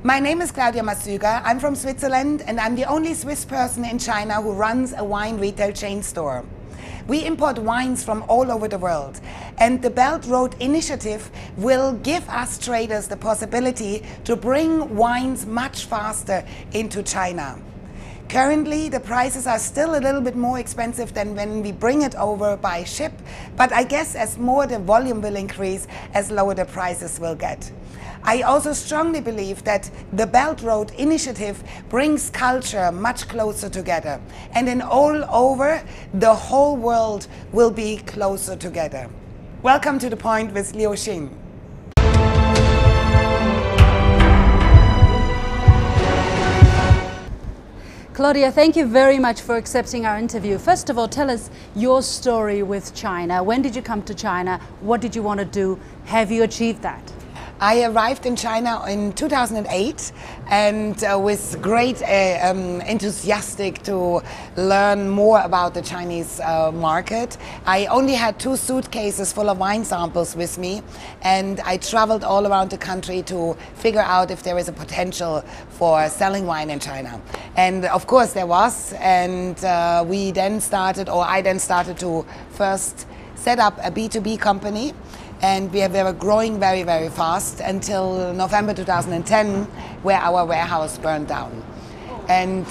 My name is Claudia Masueger. I'm from Switzerland and I'm the only Swiss person in China who runs a wine retail chain store. We import wines from all over the world, and the Belt Road Initiative will give us traders the possibility to bring wines much faster into China. Currently, the prices are still a little bit more expensive than when we bring it over by ship, but I guess as more the volume will increase, as lower the prices will get. I also strongly believe that the Belt Road Initiative brings culture much closer together, and then all over, the whole world will be closer together. Welcome to The Point with Liu Xing. Claudia, thank you very much for accepting our interview. First of all, tell us your story with China. When did you come to China? What did you want to do? Have you achieved that? I arrived in China in 2008 and was great enthusiastic to learn more about the Chinese market. I only had 2 suitcases full of wine samples with me, and I traveled all around the country to figure out if there is a potential for selling wine in China. And of course there was, and I then started to first set up a B2B company. And we were growing very, very fast until November 2010, where our warehouse burned down. And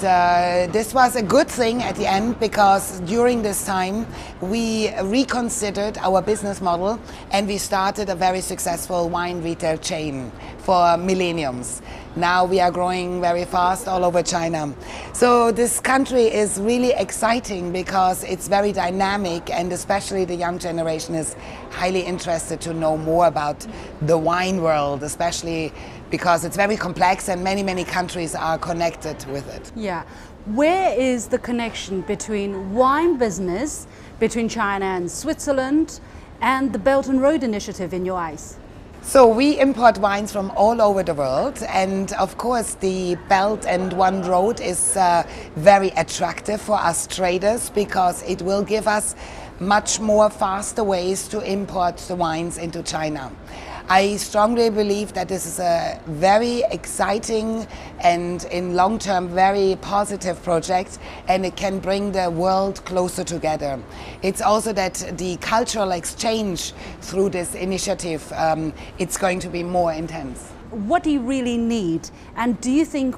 this was a good thing at the end, because during this time we reconsidered our business model and we started a very successful wine retail chain for millenniums. Now we are growing very fast all over China. So this country is really exciting because it's very dynamic, and especially the young generation is highly interested to know more about the wine world, especially because it's very complex and many countries are connected with it. Yeah. Where is the connection between wine business, between China and Switzerland, and the Belt and Road Initiative in your eyes? So we import wines from all over the world, and of course the Belt and One Road is very attractive for us traders, because it will give us much more faster ways to import the wines into China. I strongly believe that this is a very exciting and in long term very positive project, and it can bring the world closer together. It's also that the cultural exchange through this initiative, it's going to be more intense. What do you really need, and do you think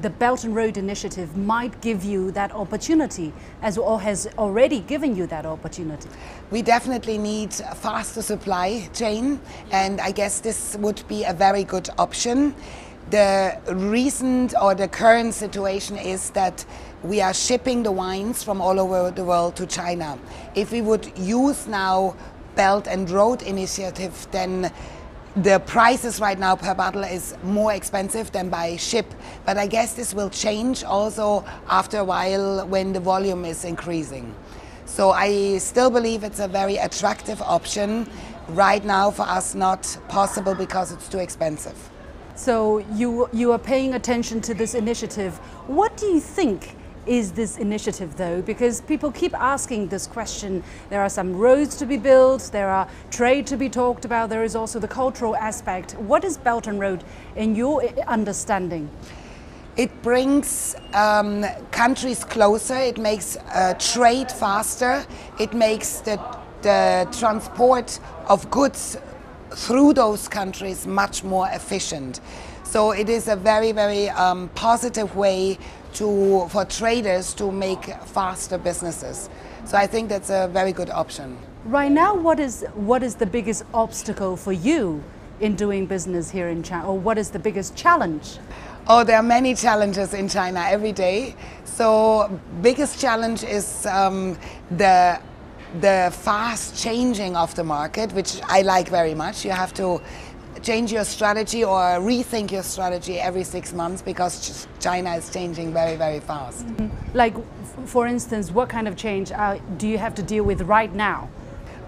the Belt and Road Initiative might give you that opportunity, or has already given you that opportunity? We definitely need a faster supply chain, and I guess this would be a very good option. The current situation is that we are shipping the wines from all over the world to China. If we would use now Belt and Road Initiative, then the prices right now per bottle is more expensive than by ship, but I guess this will change also after a while when the volume is increasing. So I still believe it's a very attractive option. Right now for us not possible because it's too expensive. So you are paying attention to this initiative. What do you think is this initiative though? Because people keep asking this question. There are some roads to be built, there are trade to be talked about, there is also the cultural aspect. What is Belt and Road in your understanding? It brings countries closer, it makes trade faster, it makes the transport of goods through those countries much more efficient. So it is a very positive way for traders to make faster businesses. So I think that's a very good option. Right now, what is the biggest obstacle for you in doing business here in China, or what is the biggest challenge? Oh, there are many challenges in China every day. So biggest challenge is the fast changing of the market, which I like very much. You have to change your strategy or rethink your strategy every 6 months, because China is changing very fast. Mm-hmm. Like, for instance, what kind of change do you have to deal with right now?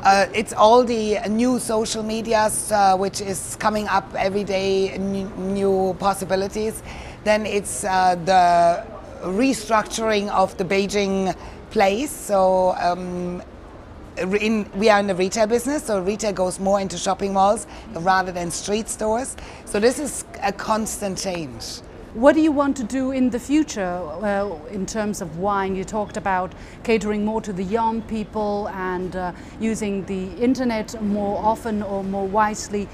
It's all the new social medias, which is coming up every day, new possibilities. Then it's the restructuring of the Beijing place. So we are in the retail business, so retail goes more into shopping malls rather than street stores. So this is a constant change. What do you want to do in the future in terms of wine? You talked about catering more to the young people and using the internet more often or more wisely.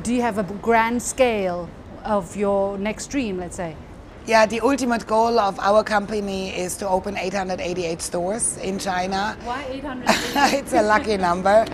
Do you have a grand scale of your next dream, let's say? Yeah, the ultimate goal of our company is to open 888 stores in China. Why 888? It's a lucky number.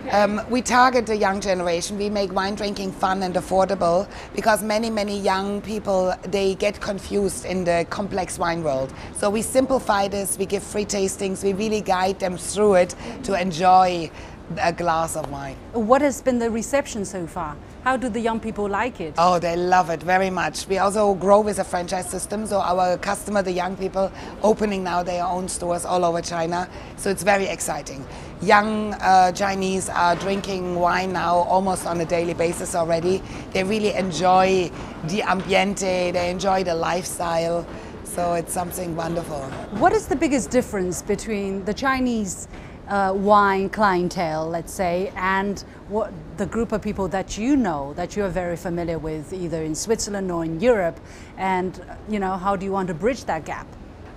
Okay. We target the young generation. We make wine drinking fun and affordable because many young people, they get confused in the complex wine world. So we simplify this, we give free tastings, we really guide them through it to enjoy a glass of wine. What has been the reception so far? How do the young people like it? Oh, they love it very much. We also grow with a franchise system, so our customer, the young people, opening now their own stores all over China. So it's very exciting. Young Chinese are drinking wine now almost on a daily basis already. They really enjoy the ambiente, they enjoy the lifestyle. So it's something wonderful. What is the biggest difference between the Chinese wine clientele, let's say, and what the group of people that you know, that you are very familiar with, either in Switzerland or in Europe, and how do you want to bridge that gap?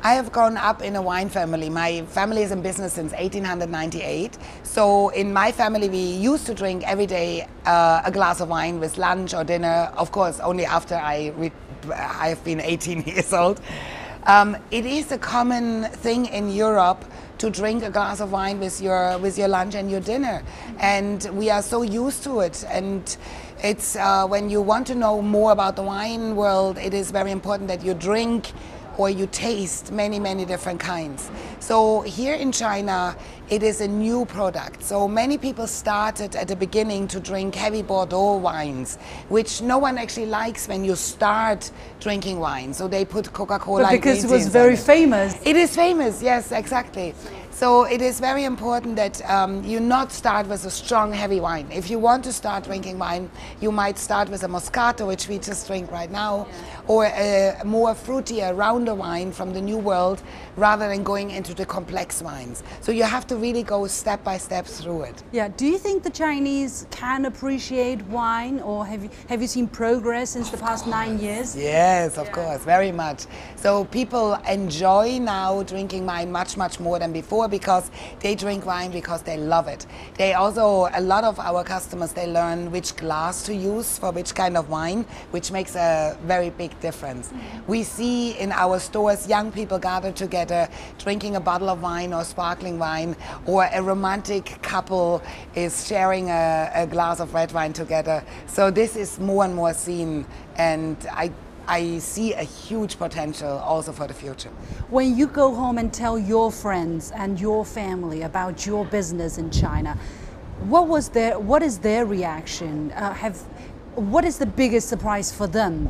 I have grown up in a wine family. My family is in business since 1898. So in my family, we used to drink every day a glass of wine with lunch or dinner. Of course, only after I've been 18 years old. It is a common thing in Europe to drink a glass of wine with your lunch and your dinner, and we are so used to it. And it's when you want to know more about the wine world, it is very important that you drink or you taste many different kinds. So here in China, it is a new product. So many people started at the beginning to drink heavy Bordeaux wines, which no one actually likes when you start drinking wine. So they put Coca-Cola. But because it was very famous. It is famous, yes, exactly. So it is very important that you not start with a strong, heavy wine. If you want to start drinking wine, you might start with a Moscato, which we just drink right now, or a more fruitier, rounder wine from the New World, rather than going into the complex wines. So you have to really go step by step through it. Yeah. Do you think the Chinese can appreciate wine, or have you seen progress since the past 9 years? Yes, of course, very much. So people enjoy now drinking wine much more than before, because they drink wine because they love it. They also, a lot of our customers, they learn which glass to use for which kind of wine, which makes a very big difference. We see in our stores young people gather together drinking a bottle of wine or sparkling wine, or a romantic couple is sharing a glass of red wine together. So this is more and more seen, and I see a huge potential also for the future. When you go home and tell your friends and your family about your business in China, what is their reaction? What is the biggest surprise for them?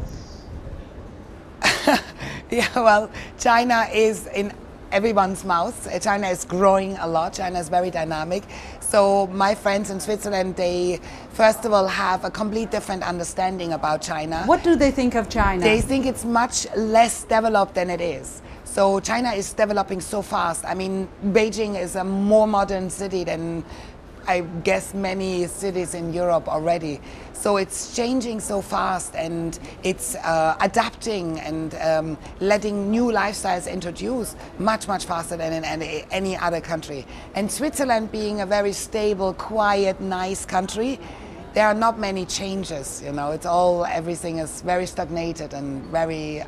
Yeah, well, China is in everyone's mouth. China is growing a lot. China is very dynamic. So my friends in Switzerland, they first of all have a complete different understanding about China. What do they think of China? They think it's much less developed than it is. So China is developing so fast. I mean, Beijing is a more modern city than I guess many cities in Europe already. So it's changing so fast, and it's adapting and letting new lifestyles introduce much faster than in any other country. And Switzerland being a very stable, quiet, nice country, there are not many changes, it's everything is very stagnated and very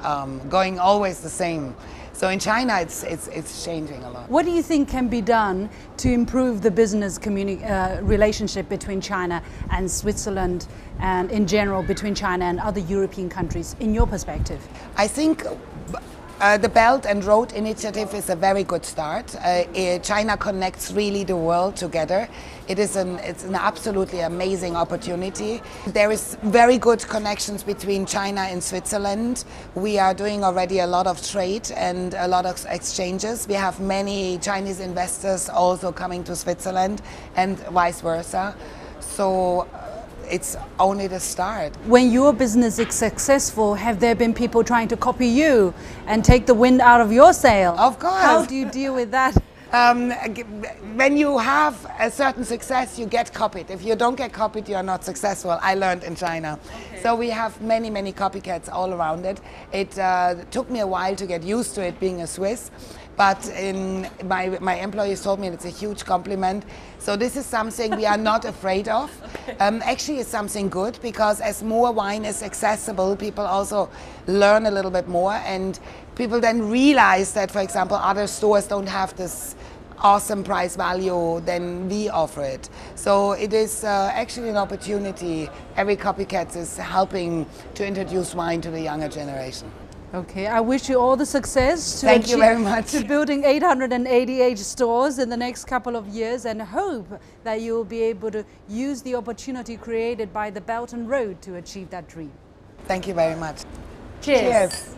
going always the same. So in China, it's changing a lot. What do you think can be done to improve the business relationship between China and Switzerland, and in general between China and other European countries, in your perspective? I think the Belt and Road Initiative is a very good start. China connects really the world together. It's an absolutely amazing opportunity. There is very good connections between China and Switzerland. We are doing already a lot of trade and a lot of exchanges. We have many Chinese investors also coming to Switzerland, and vice versa. So it's only the start. When your business is successful, have there been people trying to copy you and take the wind out of your sail? Of course. How do you deal with that? When you have a certain success, you get copied. If you don't get copied, you are not successful. I learned in China. Okay. So we have many, many copycats all around it. It took me a while to get used to it being a Swiss, but my employees told me it's a huge compliment. So this is something we are not afraid of. Okay. Actually, it's something good, because as more wine is accessible, people also learn a little bit more, and people then realize that, for example, other stores don't have this awesome price value than we offer it. So it is actually an opportunity. Every copycat is helping to introduce wine to the younger generation. Okay, I wish you all the success Thank you very much. to building 888 stores in the next couple of years, and hope that you will be able to use the opportunity created by the Belt and Road to achieve that dream. Thank you very much. Cheers. Cheers.